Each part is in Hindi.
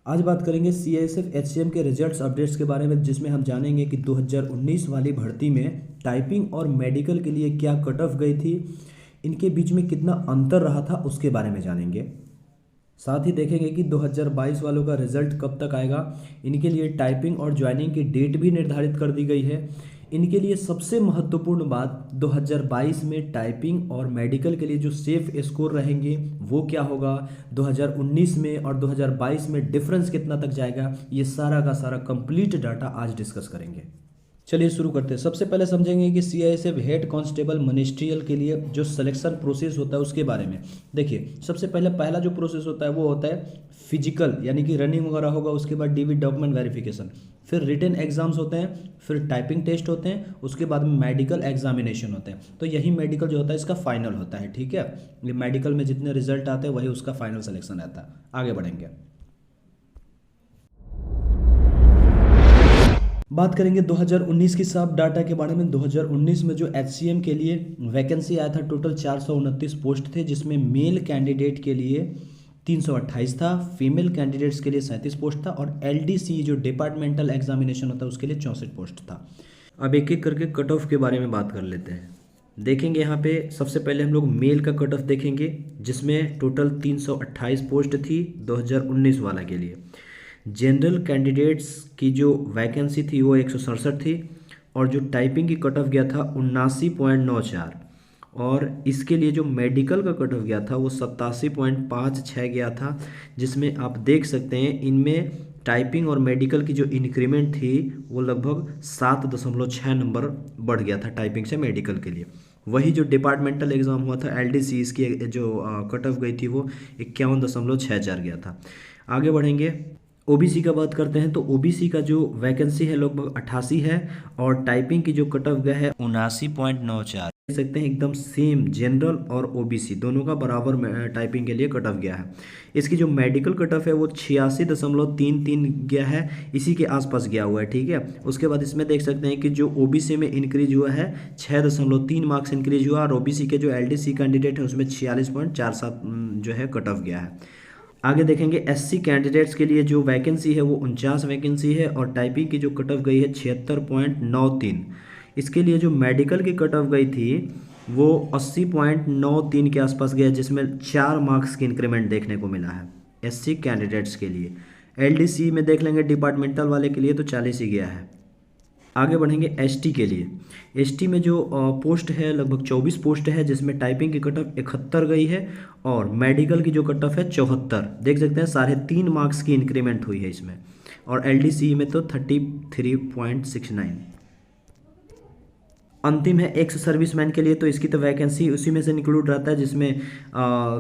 आज बात करेंगे सीआईएसएफ एचसीएम के रिजल्ट्स अपडेट्स के बारे में, जिसमें हम जानेंगे कि 2019 वाली भर्ती में टाइपिंग और मेडिकल के लिए क्या कट ऑफ गई थी, इनके बीच में कितना अंतर रहा था उसके बारे में जानेंगे। साथ ही देखेंगे कि 2022 वालों का रिजल्ट कब तक आएगा। इनके लिए टाइपिंग और ज्वाइनिंग की डेट भी निर्धारित कर दी गई है। इनके लिए सबसे महत्वपूर्ण बात 2022 में टाइपिंग और मेडिकल के लिए जो सेफ स्कोर रहेंगे वो क्या होगा, 2019 में और 2022 में डिफरेंस कितना तक जाएगा, ये सारा का सारा कंप्लीट डाटा आज डिस्कस करेंगे। चलिए शुरू करते हैं। सबसे पहले समझेंगे कि सीआईएसएफ हेड कांस्टेबल मिनिस्ट्रियल के लिए जो सिलेक्शन प्रोसेस होता है उसके बारे में। देखिए, सबसे पहला जो प्रोसेस होता है वो होता है फिजिकल, यानी कि रनिंग वगैरह होगा, उसके बाद डीवी डॉक्यूमेंट वेरिफिकेशन, फिर रिटन एग्जाम्स होते हैं, फिर टाइपिंग टेस्ट होते हैं, उसके बाद में मेडिकल एग्जामिनेशन होते हैं। तो यही मेडिकल जो होता है इसका फाइनल होता है, ठीक है। ये मेडिकल में जितने रिजल्ट आते हैं वही उसका फाइनल सिलेक्शन रहता है। आगे बढ़ेंगे, बात करेंगे 2019 की साफ डाटा के बारे में। 2019 में जो एचसीएम के लिए वैकेंसी आया था, टोटल 429 पोस्ट थे, जिसमें मेल कैंडिडेट के लिए 328 था, फीमेल कैंडिडेट्स के लिए 37 पोस्ट था, और एलडीसी जो डिपार्टमेंटल एग्जामिनेशन होता है उसके लिए 64 पोस्ट था। अब एक एक करके कट ऑफ के बारे में बात कर लेते हैं। देखेंगे यहाँ पे सबसे पहले हम लोग मेल का कट ऑफ देखेंगे, जिसमें टोटल 328 पोस्ट थी 2019 वाला के लिए। जनरल कैंडिडेट्स की जो वैकेंसी थी वो 167 थी, और जो टाइपिंग की कट ऑफ गया था 79.94, और इसके लिए जो मेडिकल का कट ऑफ गया था वो 87.56 गया था, जिसमें आप देख सकते हैं इनमें टाइपिंग और मेडिकल की जो इंक्रीमेंट थी वो लगभग 7.6 नंबर बढ़ गया था टाइपिंग से मेडिकल के लिए। वही जो डिपार्टमेंटल एग्ज़ाम हुआ था एलडीसी, इसकी जो कट ऑफ गई थी वो 51.64 गया था। आगे बढ़ेंगे, ओबीसी का बात करते हैं। तो ओबीसी का जो वैकेंसी है लगभग 88 है, और टाइपिंग की जो कट ऑफ गया है 79.94। देख सकते हैं एकदम सेम, जनरल और ओबीसी दोनों का बराबर टाइपिंग के लिए कट ऑफ गया है। इसकी जो मेडिकल कट ऑफ है वो 86.33 गया है, इसी के आसपास गया हुआ है, ठीक है। उसके बाद इसमें देख सकते हैं कि जो ओबीसी में इंक्रीज हुआ है 6.3 मार्क्स इंक्रीज हुआ, और ओबीसी के जो एलडीसी कैंडिडेट है उसमें 46.47 जो है कट ऑफ गया है। आगे देखेंगे एससी कैंडिडेट्स के लिए जो वैकेंसी है वो 49 वैकेंसी है, और टाइपिंग की जो कट ऑफ गई है 76.93। इसके लिए जो मेडिकल की कट ऑफ गई थी वो 80.93 के आसपास गया, जिसमें 4 मार्क्स की इंक्रीमेंट देखने को मिला है एससी कैंडिडेट्स के लिए। एलडीसी में देख लेंगे डिपार्टमेंटल वाले के लिए तो 40 ही गया है। आगे बढ़ेंगे एसटी के लिए। एसटी में जो पोस्ट है लगभग 24 पोस्ट है, जिसमें टाइपिंग की कट ऑफ 71 गई है, और मेडिकल की जो कट ऑफ है 74। देख सकते हैं 3.5 मार्क्स की इंक्रीमेंट हुई है इसमें, और एलडीसी में तो 33.69। अंतिम है एक्स सर्विसमैन के लिए, तो इसकी तो वैकेंसी उसी में से इंक्लूड रहता है, जिसमें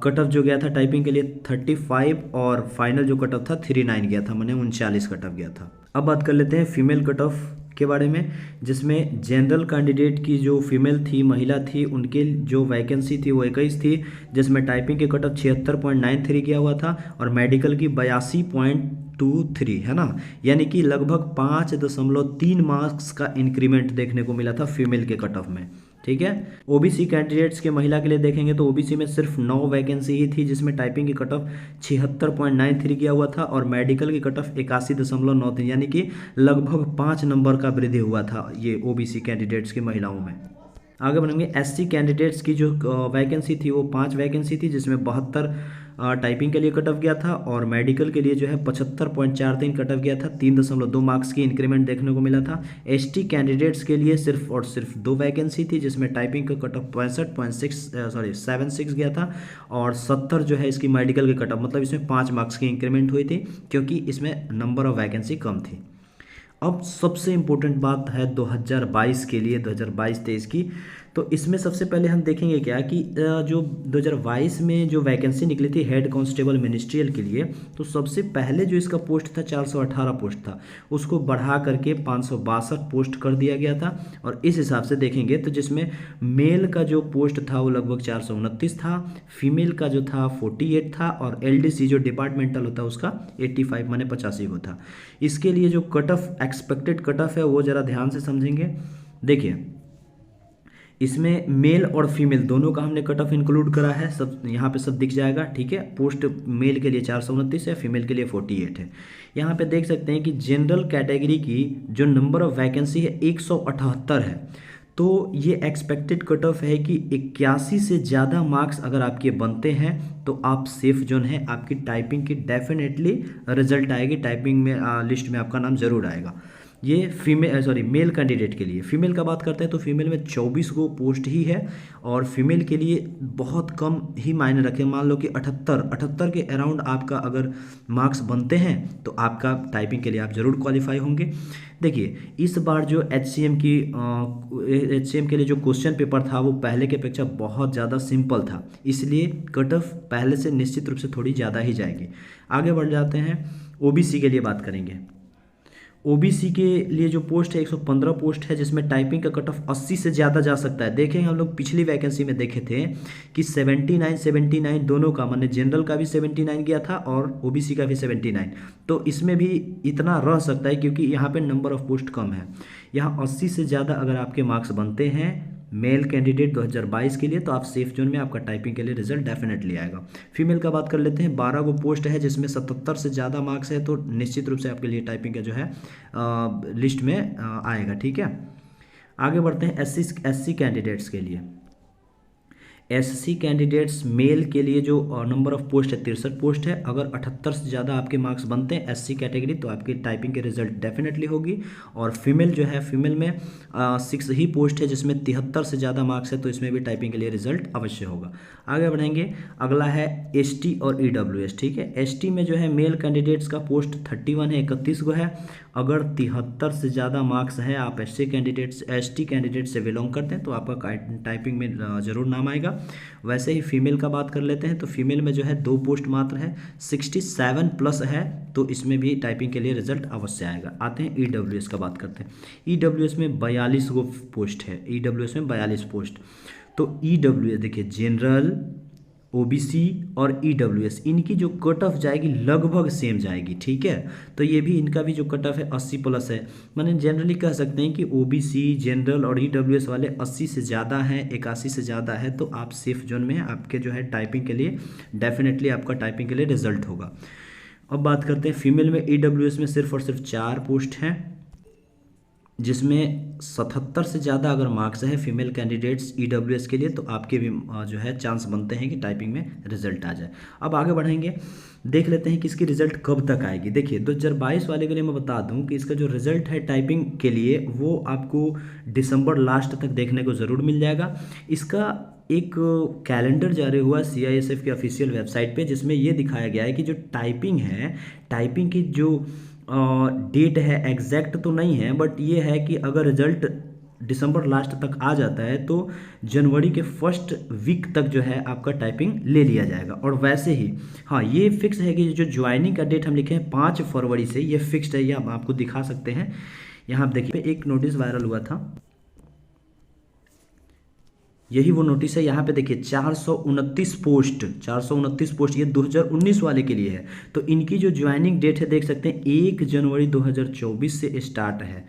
कट ऑफ जो गया था टाइपिंग के लिए 35, और फाइनल जो कट ऑफ था 39 गया था, मैंने 39 कट ऑफ गया था। अब बात कर लेते हैं फीमेल कट ऑफ के बारे में, जिसमें जनरल कैंडिडेट की जो फीमेल थी, महिला थी, उनके जो वैकेंसी थी वो 21 थी, जिसमें टाइपिंग के कट ऑफ 76.93 किया हुआ था, और मेडिकल की 82.23 है ना, यानी कि लगभग 5.3 मार्क्स का इंक्रीमेंट देखने को मिला था फीमेल के कट ऑफ में, ठीक है। ओबीसी कैंडिडेट्स के महिला के लिए देखेंगे तो ओबीसी में सिर्फ 9 वैकेंसी ही थी, जिसमें टाइपिंग की कट ऑफ 76.93 किया हुआ था, और मेडिकल की कट ऑफ 81.93, यानी कि लगभग 5 नंबर का वृद्धि हुआ था ये ओबीसी कैंडिडेट्स की महिलाओं में। आगे बढ़ेंगे एससी कैंडिडेट्स की जो वैकेंसी थी वो 5 वैकेंसी थी, जिसमें 72 टाइपिंग के लिए कट ऑफ गया था, और मेडिकल के लिए जो है 75.43 कट ऑफ गया था, 3.2 मार्क्स की इंक्रीमेंट देखने को मिला था। एसटी कैंडिडेट्स के लिए सिर्फ और सिर्फ 2 वैकेंसी थी, जिसमें टाइपिंग का कट ऑफ 76 गया था, और 70 जो है इसकी मेडिकल के कट ऑफ, मतलब इसमें 5 मार्क्स की इंक्रीमेंट हुई थी, क्योंकि इसमें नंबर ऑफ वैकेंसी कम थी। अब सबसे इम्पोर्टेंट बात है 2022 के लिए, 2022-23 की। तो इसमें सबसे पहले हम देखेंगे क्या कि जो 2022 में जो वैकेंसी निकली थी हेड कांस्टेबल मिनिस्ट्रियल के लिए, तो सबसे पहले जो इसका पोस्ट था 418 पोस्ट था, उसको बढ़ा करके 562 पोस्ट कर दिया गया था। और इस हिसाब से देखेंगे तो जिसमें मेल का जो पोस्ट था वो लगभग 429 था, फीमेल का जो था 48 था, और एलडीसी जो डिपार्टमेंटल होता है उसका 85 माने 85 को था। इसके लिए जो cut off expected cut off है वो ज़रा ध्यान से समझेंगे। देखिए, इसमें मेल और फीमेल दोनों का हमने कट ऑफ इंक्लूड करा है, सब यहाँ पे सब दिख जाएगा, ठीक है। पोस्ट मेल के लिए 429 है, फीमेल के लिए 48 है। यहाँ पे देख सकते हैं कि जनरल कैटेगरी की जो नंबर ऑफ वैकेंसी है 178 है। तो ये एक्सपेक्टेड कट ऑफ है कि 81 से ज़्यादा मार्क्स अगर आपके बनते हैं तो आप सेफ जोन है, आपकी टाइपिंग की डेफिनेटली रिजल्ट आएगी, टाइपिंग में लिस्ट में आपका नाम जरूर आएगा। ये मेल कैंडिडेट के लिए। फीमेल का बात करते हैं तो फीमेल में 24 को पोस्ट ही है और फीमेल के लिए बहुत कम ही मायने रखें, मान लो कि 78 के अराउंड आपका अगर मार्क्स बनते हैं तो आपका टाइपिंग के लिए आप ज़रूर क्वालिफाई होंगे। देखिए इस बार जो HCM के लिए जो क्वेश्चन पेपर था वो पहले के अपेक्षा बहुत ज़्यादा सिंपल था, इसलिए कट ऑफ पहले से निश्चित रूप से थोड़ी ज़्यादा ही जाएगी। आगे बढ़ जाते हैं, OBC के लिए बात करेंगे। OBC के लिए जो पोस्ट है 115 पोस्ट है, जिसमें टाइपिंग का कट ऑफ 80 से ज़्यादा जा सकता है। देखें हम लोग पिछली वैकेंसी में देखे थे कि 79 दोनों का, माने जनरल का भी 79 गया था और OBC का भी 79, तो इसमें भी इतना रह सकता है क्योंकि यहाँ पे नंबर ऑफ पोस्ट कम है। यहाँ 80 से ज़्यादा अगर आपके मार्क्स बनते हैं मेल कैंडिडेट 2022 के लिए तो आप सेफ जोन में, आपका टाइपिंग के लिए रिजल्ट डेफिनेटली आएगा। फीमेल का बात कर लेते हैं, 12 को पोस्ट है जिसमें 77 से ज़्यादा मार्क्स है, तो निश्चित रूप से आपके लिए टाइपिंग का जो है लिस्ट में आएगा, ठीक है। आगे बढ़ते हैं SC कैंडिडेट्स के लिए। SC कैंडिडेट्स मेल के लिए जो नंबर ऑफ पोस्ट है 63 पोस्ट है। अगर 78 से ज़्यादा आपके मार्क्स बनते हैं SC कैटेगरी तो आपकी टाइपिंग के रिजल्ट डेफिनेटली होगी। और फीमेल जो है, फीमेल में 6 ही पोस्ट है जिसमें 73 से ज़्यादा मार्क्स है, तो इसमें भी टाइपिंग के लिए रिजल्ट अवश्य होगा। आगे बढ़ेंगे, अगला है ST और EWS, ठीक है। ST में जो है मेल कैंडिडेट्स का पोस्ट 31 है, 31 को है। अगर 73 से ज़्यादा मार्क्स है, आप ST कैंडिडेट से बिलोंग करते हैं तो आपका टाइपिंग में ज़रूर नाम आएगा। वैसे ही फीमेल का बात कर लेते हैं तो फीमेल में जो है 2 पोस्ट मात्र है, 67 प्लस है, तो इसमें भी टाइपिंग के लिए रिजल्ट अवश्य आएगा। आते हैं EWS का बात करते हैं। EWS में 42 गो पोस्ट है, EWS में 42 पोस्ट। तो EWS देखिए, जनरल, OBC और EWS इनकी जो कट ऑफ जाएगी लगभग सेम जाएगी, ठीक है। तो ये भी, इनका भी जो कट ऑफ है 80 प्लस है। मैंने जनरली कह सकते हैं कि OBC, जनरल और EWS वाले 80 से ज़्यादा हैं, 81 से ज़्यादा है, तो आप सेफ जोन में हैं, आपके जो है टाइपिंग के लिए डेफिनेटली आपका टाइपिंग के लिए रिजल्ट होगा। अब बात करते हैं फीमेल में। EWS में सिर्फ और सिर्फ 4 पोस्ट हैं जिसमें 77 से ज़्यादा अगर मार्क्स है फीमेल कैंडिडेट्स EWS के लिए तो आपके भी जो है चांस बनते हैं कि टाइपिंग में रिजल्ट आ जाए। अब आगे बढ़ेंगे, देख लेते हैं कि इसकी रिजल्ट कब तक आएगी। देखिए 2022 वाले के लिए मैं बता दूं कि इसका जो रिजल्ट है टाइपिंग के लिए वो आपको दिसंबर लास्ट तक देखने को ज़रूर मिल जाएगा। इसका एक कैलेंडर जारी हुआ CISF के ऑफिशियल वेबसाइट पे, जिसमें ये दिखाया गया है कि जो टाइपिंग है, टाइपिंग की जो डेट है एग्जैक्ट तो नहीं है, बट ये है कि अगर रिजल्ट दिसंबर लास्ट तक आ जाता है तो जनवरी के फर्स्ट वीक तक जो है आपका टाइपिंग ले लिया जाएगा। और वैसे ही हाँ, ये फिक्स है कि जो ज्वाइनिंग का डेट हम लिखे हैं 5 फरवरी से, ये फिक्स्ड है, ये हम आपको दिखा सकते हैं। यहाँ आप देखिए एक नोटिस वायरल हुआ था, यही वो नोटिस है। यहाँ पे देखिए 429 पोस्ट ये 2019 वाले के लिए है। तो इनकी जो ज्वाइनिंग डेट है देख सकते हैं 1 जनवरी 2024 से स्टार्ट है,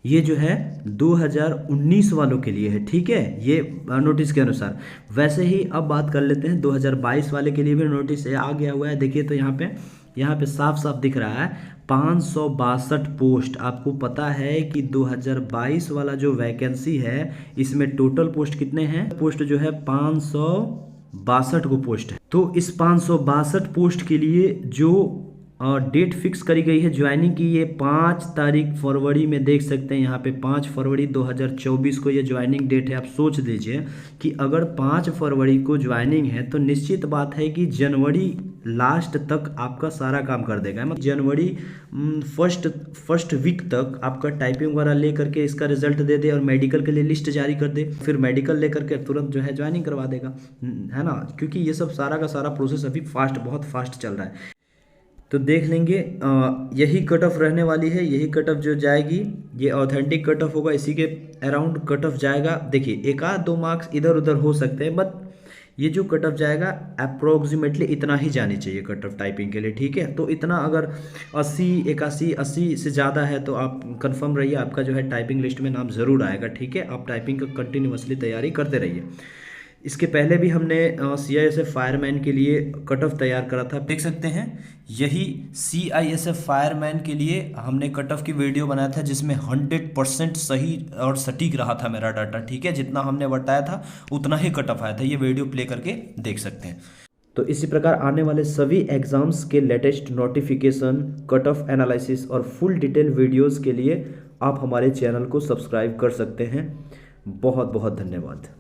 ये जो है 2019 वालों के लिए है, ठीक है, ये नोटिस के अनुसार। वैसे ही अब बात कर लेते हैं 2022 वाले के लिए भी नोटिस आ गया हुआ है। देखिए तो यहाँ पे साफ साफ दिख रहा है 562 पोस्ट। आपको पता है कि 2022 वाला जो वैकेंसी है इसमें टोटल पोस्ट कितने हैं, पोस्ट जो है 562 को पोस्ट है। तो इस 562 पोस्ट के लिए जो डेट फिक्स करी गई है ज्वाइनिंग की, ये 5 तारीख फरवरी में देख सकते हैं। यहाँ पे 5 फरवरी 2024 को ये ज्वाइनिंग डेट है। आप सोच लीजिए कि अगर 5 फरवरी को ज्वाइनिंग है तो निश्चित बात है कि जनवरी लास्ट तक आपका सारा काम कर देगा। मतलब जनवरी फर्स्ट वीक तक आपका टाइपिंग वगैरह ले करके इसका रिजल्ट दे दे और मेडिकल के लिए लिस्ट जारी कर दे, फिर मेडिकल ले करके तुरंत जो है ज्वाइनिंग करवा देगा, है ना, क्योंकि ये सब सारा का सारा प्रोसेस अभी बहुत फास्ट चल रहा है। तो देख लेंगे, यही कट ऑफ रहने वाली है, यही कट ऑफ जो जाएगी ये ऑथेंटिक कट ऑफ होगा, इसी के अराउंड कट ऑफ जाएगा। देखिए 1 आध 2 मार्क्स इधर उधर हो सकते हैं, बट ये जो कट ऑफ जाएगा अप्रोक्सीमेटली इतना ही जानी चाहिए कट ऑफ टाइपिंग के लिए, ठीक है। तो इतना अगर 80 81 80 से ज़्यादा है तो आप कंफर्म रहिए, आपका जो है टाइपिंग लिस्ट में नाम ज़रूर आएगा, ठीक है। आप टाइपिंग का कंटिन्यूसली तैयारी करते रहिए। इसके पहले भी हमने CISF फायरमैन के लिए कट ऑफ तैयार करा था, देख सकते हैं। यही CISF फायरमैन के लिए हमने कट ऑफ की वीडियो बनाया था, जिसमें 100% सही और सटीक रहा था मेरा डाटा, ठीक है। जितना हमने बताया था उतना ही कट ऑफ आया था, ये वीडियो प्ले करके देख सकते हैं। तो इसी प्रकार आने वाले सभी एग्जाम्स के latest notification, cut off analysis और फुल डिटेल वीडियोज़ के लिए आप हमारे चैनल को सब्सक्राइब कर सकते हैं। बहुत बहुत धन्यवाद।